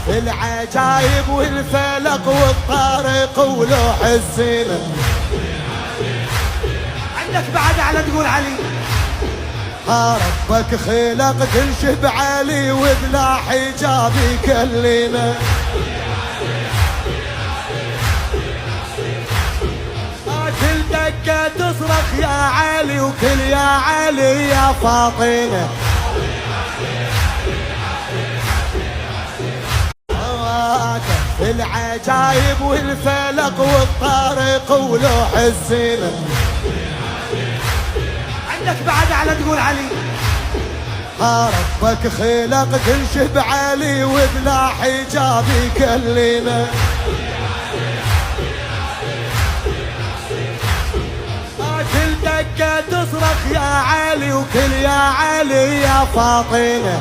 العجايب والفلق والطارق ولوح الزينة. عندك بعد على تقول علي. ربك خلق تنشب علي وبلا حجاب يكلينا. كل دقة تصرخ يا علي وكل يا علي يا فاطمة. العجايب والفلق والطارق ولوح الزينة. عندك بعد على تقول علي. ربك خلق تنشب علي وبلا حجاب يكلينا. كل دقة تصرخ يا علي وكل يا علي يا فاطمة.